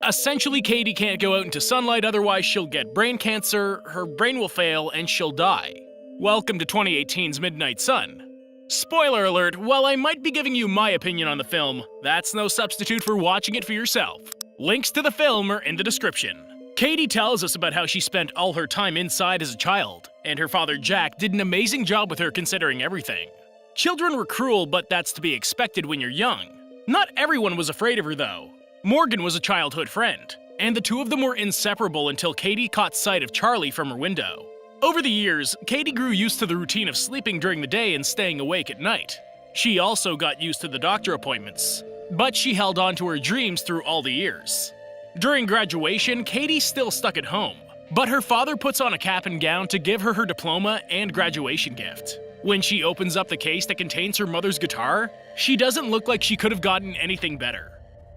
Essentially, Katie can't go out into sunlight, otherwise she'll get brain cancer, her brain will fail, and she'll die. Welcome to 2018's Midnight Sun. Spoiler alert, while I might be giving you my opinion on the film, that's no substitute for watching it for yourself. Links to the film are in the description. Katie tells us about how she spent all her time inside as a child, and her father Jack did an amazing job with her considering everything. Children were cruel, but that's to be expected when you're young. Not everyone was afraid of her though. Morgan was a childhood friend, and the two of them were inseparable until Katie caught sight of Charlie from her window. Over the years, Katie grew used to the routine of sleeping during the day and staying awake at night. She also got used to the doctor appointments, but she held on to her dreams through all the years. During graduation, Katie's still stuck at home, but her father puts on a cap and gown to give her her diploma and graduation gift. When she opens up the case that contains her mother's guitar, she doesn't look like she could have gotten anything better.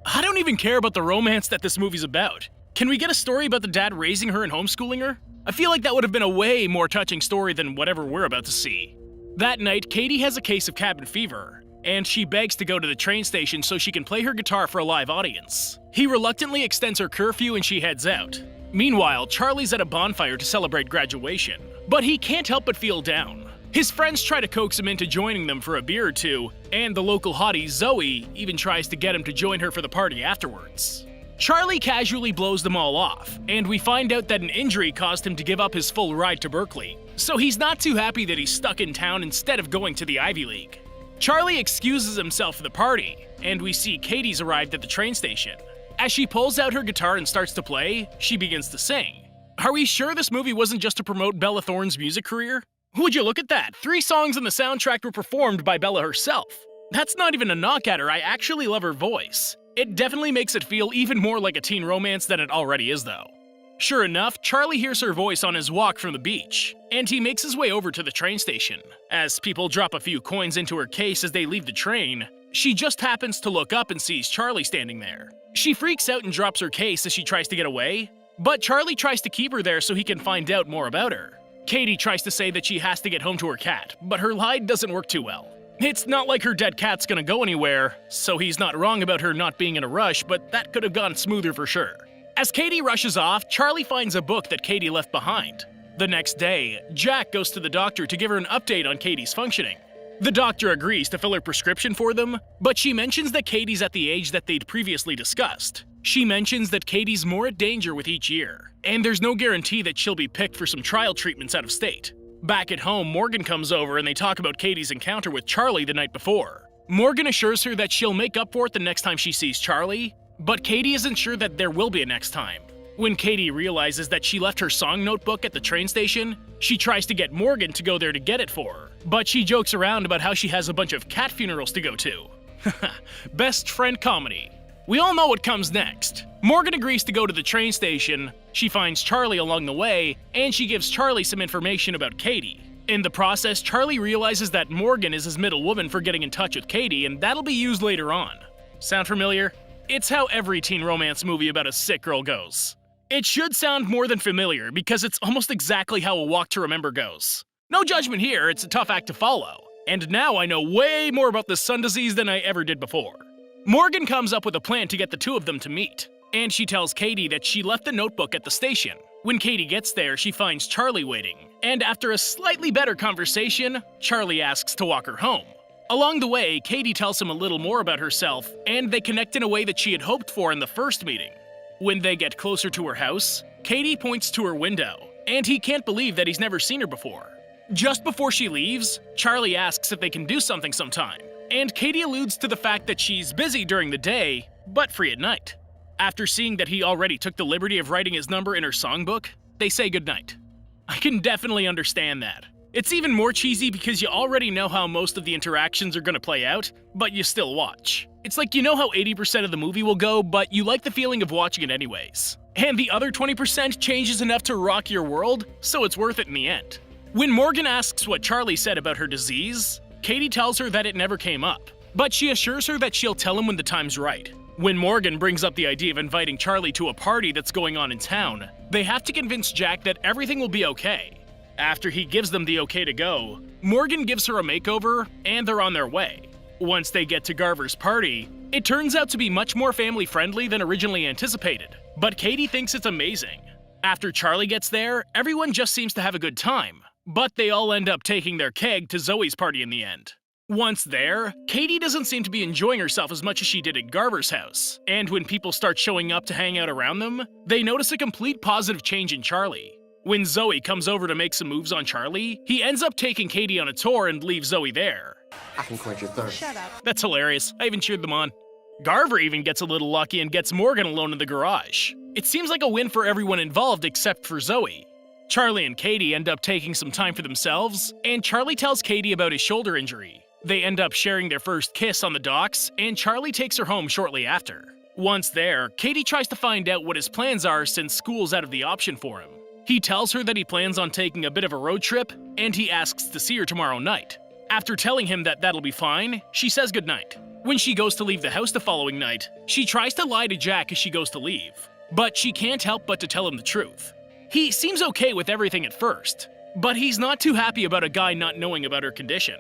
I don't even care about the romance that this movie's about. Can we get a story about the dad raising her and homeschooling her? I feel like that would have been a way more touching story than whatever we're about to see. That night, Katie has a case of cabin fever, and she begs to go to the train station so she can play her guitar for a live audience. He reluctantly extends her curfew and she heads out. Meanwhile, Charlie's at a bonfire to celebrate graduation, but he can't help but feel down. His friends try to coax him into joining them for a beer or two, and the local hottie, Zoe, even tries to get him to join her for the party afterwards. Charlie casually blows them all off, and we find out that an injury caused him to give up his full ride to Berkeley, so he's not too happy that he's stuck in town instead of going to the Ivy League. Charlie excuses himself for the party, and we see Katie's arrived at the train station. As she pulls out her guitar and starts to play, she begins to sing. Are we sure this movie wasn't just to promote Bella Thorne's music career? Would you look at that? 3 songs on the soundtrack were performed by Bella herself. That's not even a knock at her, I actually love her voice. It definitely makes it feel even more like a teen romance than it already is though. Sure enough, Charlie hears her voice on his walk from the beach, and he makes his way over to the train station. As people drop a few coins into her case as they leave the train, she just happens to look up and sees Charlie standing there. She freaks out and drops her case as she tries to get away, but Charlie tries to keep her there so he can find out more about her. Katie tries to say that she has to get home to her cat, but her lie doesn't work too well. It's not like her dead cat's gonna go anywhere, so he's not wrong about her not being in a rush, but that could have gone smoother for sure. As Katie rushes off, Charlie finds a book that Katie left behind. The next day, Jack goes to the doctor to give her an update on Katie's functioning. The doctor agrees to fill her prescription for them, but she mentions that Katie's at the age that they'd previously discussed. She mentions that Katie's more at danger with each year, and there's no guarantee that she'll be picked for some trial treatments out of state. Back at home, Morgan comes over and they talk about Katie's encounter with Charlie the night before. Morgan assures her that she'll make up for it the next time she sees Charlie, but Katie isn't sure that there will be a next time. When Katie realizes that she left her song notebook at the train station, she tries to get Morgan to go there to get it for her, but she jokes around about how she has a bunch of cat funerals to go to. Best friend comedy. We all know what comes next. Morgan agrees to go to the train station, she finds Charlie along the way, and she gives Charlie some information about Katie. In the process, Charlie realizes that Morgan is his middle woman for getting in touch with Katie, and that'll be used later on. Sound familiar? It's how every teen romance movie about a sick girl goes. It should sound more than familiar, because it's almost exactly how A Walk to Remember goes. No judgment here, it's a tough act to follow. And now I know way more about the sun disease than I ever did before. Morgan comes up with a plan to get the two of them to meet, and she tells Katie that she left the notebook at the station. When Katie gets there, she finds Charlie waiting, and after a slightly better conversation, Charlie asks to walk her home. Along the way, Katie tells him a little more about herself, and they connect in a way that she had hoped for in the first meeting. When they get closer to her house, Katie points to her window, and he can't believe that he's never seen her before. Just before she leaves, Charlie asks if they can do something sometime, and Katie alludes to the fact that she's busy during the day, but free at night. After seeing that he already took the liberty of writing his number in her songbook, they say goodnight. I can definitely understand that. It's even more cheesy because you already know how most of the interactions are gonna play out, but you still watch. It's like you know how 80% of the movie will go, but you like the feeling of watching it anyways. And the other 20% changes enough to rock your world, so it's worth it in the end. When Morgan asks what Charlie said about her disease, Katie tells her that it never came up, but she assures her that she'll tell him when the time's right. When Morgan brings up the idea of inviting Charlie to a party that's going on in town, they have to convince Jack that everything will be okay. After he gives them the okay to go, Morgan gives her a makeover, and they're on their way. Once they get to Garver's party, It turns out to be much more family-friendly than originally anticipated, but Katie thinks it's amazing. After Charlie gets there, everyone just seems to have a good time, but they all end up taking their keg to Zoe's party in the end. Once there, Katie doesn't seem to be enjoying herself as much as she did at Garber's house, and when people start showing up to hang out around them, they notice a complete positive change in Charlie. When Zoe comes over to make some moves on Charlie, he ends up taking Katie on a tour and leaves Zoe there. I can quench your thirst. Shut up. That's hilarious. I even cheered them on. Garver even gets a little lucky and gets Morgan alone in the garage. It seems like a win for everyone involved except for Zoe. Charlie and Katie end up taking some time for themselves, and Charlie tells Katie about his shoulder injury. They end up sharing their first kiss on the docks, and Charlie takes her home shortly after. Once there, Katie tries to find out what his plans are since school's out of the option for him. He tells her that he plans on taking a bit of a road trip, and he asks to see her tomorrow night. After telling him that that'll be fine, she says goodnight. When she goes to leave the house the following night, she tries to lie to Jack as she goes to leave, but she can't help but to tell him the truth. He seems okay with everything at first, but he's not too happy about a guy not knowing about her condition.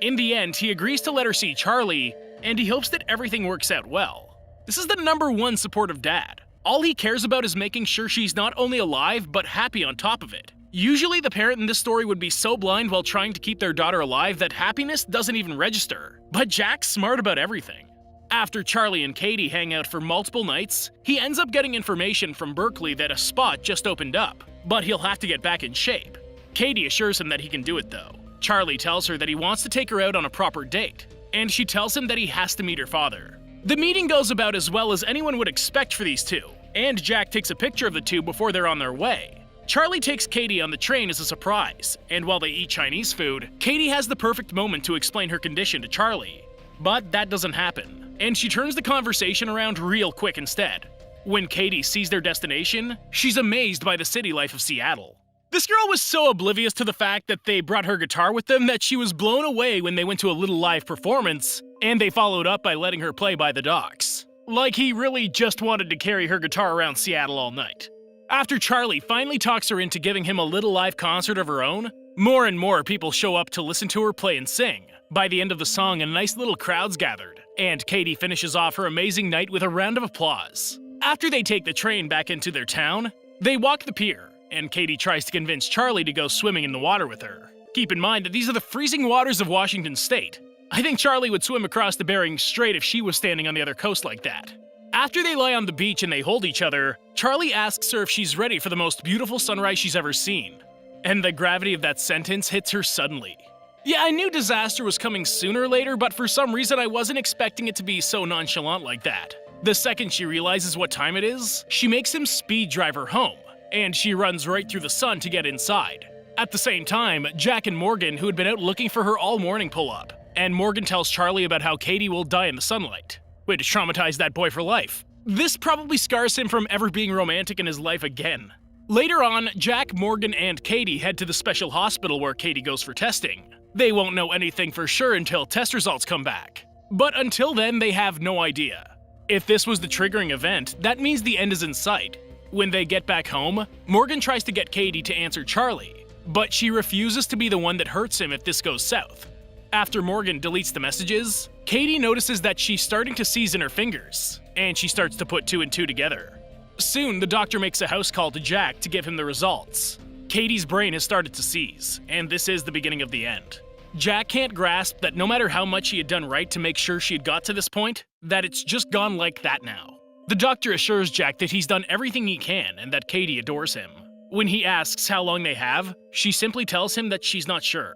In the end, he agrees to let her see Charlie, and he hopes that everything works out well. This is the #1 supportive dad. All he cares about is making sure she's not only alive, but happy on top of it. Usually the parent in this story would be so blind while trying to keep their daughter alive that happiness doesn't even register. But Jack's smart about everything. After Charlie and Katie hang out for multiple nights, he ends up getting information from Berkeley that a spot just opened up, but he'll have to get back in shape. Katie assures him that he can do it though. Charlie tells her that he wants to take her out on a proper date, and she tells him that he has to meet her father. The meeting goes about as well as anyone would expect for these two, and Jack takes a picture of the two before they're on their way. Charlie takes Katie on the train as a surprise, and while they eat Chinese food, Katie has the perfect moment to explain her condition to Charlie. But that doesn't happen, and she turns the conversation around real quick instead. When Katie sees their destination, she's amazed by the city life of Seattle. This girl was so oblivious to the fact that they brought her guitar with them that she was blown away when they went to a little live performance, and they followed up by letting her play by the docks. Like he really just wanted to carry her guitar around Seattle all night. After Charlie finally talks her into giving him a little live concert of her own, more and more people show up to listen to her play and sing. By the end of the song, a nice little crowd's gathered, and Katie finishes off her amazing night with a round of applause. After they take the train back into their town, they walk the pier, and Katie tries to convince Charlie to go swimming in the water with her. Keep in mind that these are the freezing waters of Washington State. I think Charlie would swim across the Bering Strait if she was standing on the other coast like that. After they lie on the beach and they hold each other, Charlie asks her if she's ready for the most beautiful sunrise she's ever seen. And the gravity of that sentence hits her suddenly. Yeah, I knew disaster was coming sooner or later, but for some reason I wasn't expecting it to be so nonchalant like that. The second she realizes what time it is, she makes him speed drive her home, and she runs right through the sun to get inside. At the same time, Jack and Morgan, who had been out looking for her all morning, pull up, and Morgan tells Charlie about how Katie will die in the sunlight. Way to traumatize that boy for life. This probably scars him from ever being romantic in his life again. Later on, Jack, Morgan, and Katie head to the special hospital where Katie goes for testing. They won't know anything for sure until test results come back. But until then, they have no idea. If this was the triggering event, that means the end is in sight. When they get back home, Morgan tries to get Katie to answer Charlie, but she refuses to be the one that hurts him if this goes south. After Morgan deletes the messages, Katie notices that she's starting to seize in her fingers, and she starts to put 2 and 2 together. Soon, the doctor makes a house call to Jack to give him the results. Katie's brain has started to seize, and this is the beginning of the end. Jack can't grasp that no matter how much he had done right to make sure she had got to this point, that it's just gone like that now. The doctor assures Jack that he's done everything he can and that Katie adores him. When he asks how long they have, she simply tells him that she's not sure.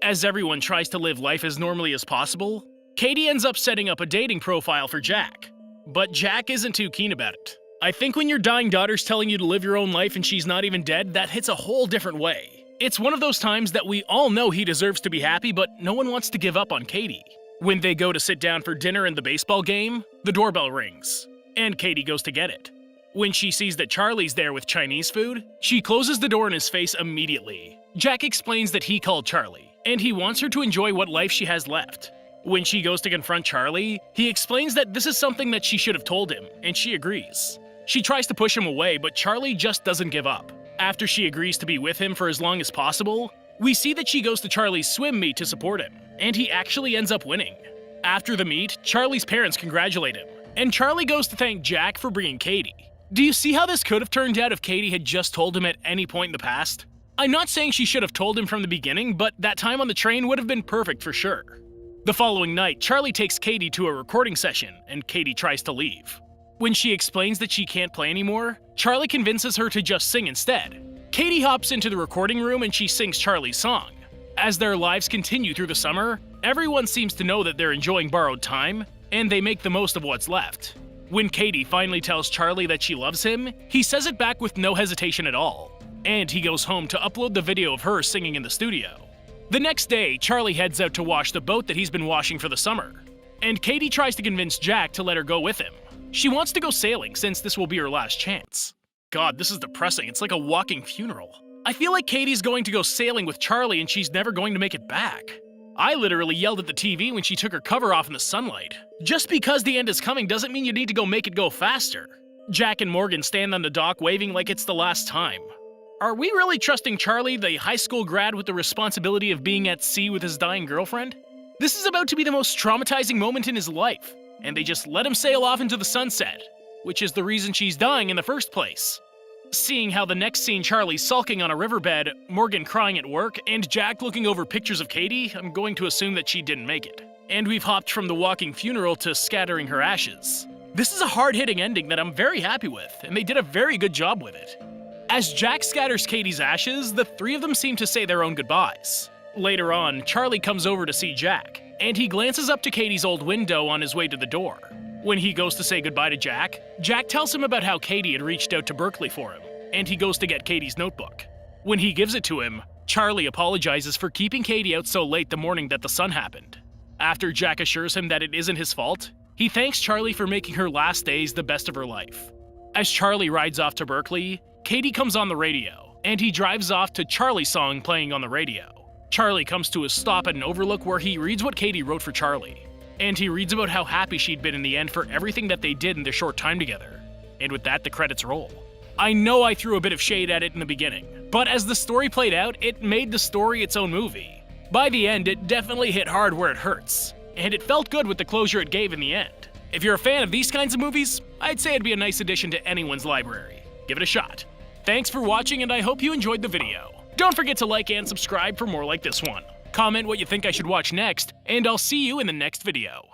As everyone tries to live life as normally as possible, Katie ends up setting up a dating profile for Jack. But Jack isn't too keen about it. I think when your dying daughter's telling you to live your own life and she's not even dead, that hits a whole different way. It's one of those times that we all know he deserves to be happy, but no one wants to give up on Katie. When they go to sit down for dinner in the baseball game, the doorbell rings, and Katie goes to get it. When she sees that Charlie's there with Chinese food, she closes the door in his face immediately. Jack explains that he called Charlie, and he wants her to enjoy what life she has left. When she goes to confront Charlie, he explains that this is something that she should have told him, and she agrees. She tries to push him away, but Charlie just doesn't give up. After she agrees to be with him for as long as possible, we see that she goes to Charlie's swim meet to support him, and he actually ends up winning. After the meet, Charlie's parents congratulate him, and Charlie goes to thank Jack for bringing Katie. Do you see how this could have turned out if Katie had just told him at any point in the past? I'm not saying she should have told him from the beginning, but that time on the train would have been perfect for sure. The following night, Charlie takes Katie to a recording session, and Katie tries to leave. When she explains that she can't play anymore, Charlie convinces her to just sing instead. Katie hops into the recording room and she sings Charlie's song. As their lives continue through the summer, everyone seems to know that they're enjoying borrowed time, and they make the most of what's left. When Katie finally tells Charlie that she loves him, he says it back with no hesitation at all, and he goes home to upload the video of her singing in the studio. The next day, Charlie heads out to wash the boat that he's been washing for the summer, and Katie tries to convince Jack to let her go with him. She wants to go sailing since this will be her last chance. God, this is depressing. It's like a walking funeral. I feel like Katie's going to go sailing with Charlie and she's never going to make it back. I literally yelled at the TV when she took her cover off in the sunlight. Just because the end is coming doesn't mean you need to go make it go faster. Jack and Morgan stand on the dock waving like it's the last time. Are we really trusting Charlie, the high school grad with the responsibility of being at sea with his dying girlfriend? This is about to be the most traumatizing moment in his life, and they just let him sail off into the sunset, which is the reason she's dying in the first place. Seeing how the next scene Charlie's sulking on a riverbed, Morgan crying at work, and Jack looking over pictures of Katie, I'm going to assume that she didn't make it. And we've hopped from the walking funeral to scattering her ashes. This is a hard-hitting ending that I'm very happy with, and they did a very good job with it. As Jack scatters Katie's ashes, the three of them seem to say their own goodbyes. Later on, Charlie comes over to see Jack, and he glances up to Katie's old window on his way to the door. When he goes to say goodbye to Jack, Jack tells him about how Katie had reached out to Berkeley for him, and he goes to get Katie's notebook. When he gives it to him, Charlie apologizes for keeping Katie out so late the morning that the sun happened. After Jack assures him that it isn't his fault, he thanks Charlie for making her last days the best of her life. As Charlie rides off to Berkeley, Katie comes on the radio, and he drives off to Charlie's song playing on the radio. Charlie comes to a stop at an overlook where he reads what Katie wrote for Charlie. And he reads about how happy she'd been in the end for everything that they did in their short time together. And with that, the credits roll. I know I threw a bit of shade at it in the beginning, but as the story played out, it made the story its own movie. By the end, it definitely hit hard where it hurts, and it felt good with the closure it gave in the end. If you're a fan of these kinds of movies, I'd say it'd be a nice addition to anyone's library. Give it a shot. Thanks for watching, and I hope you enjoyed the video. Don't forget to like and subscribe for more like this one. Comment what you think I should watch next, and I'll see you in the next video.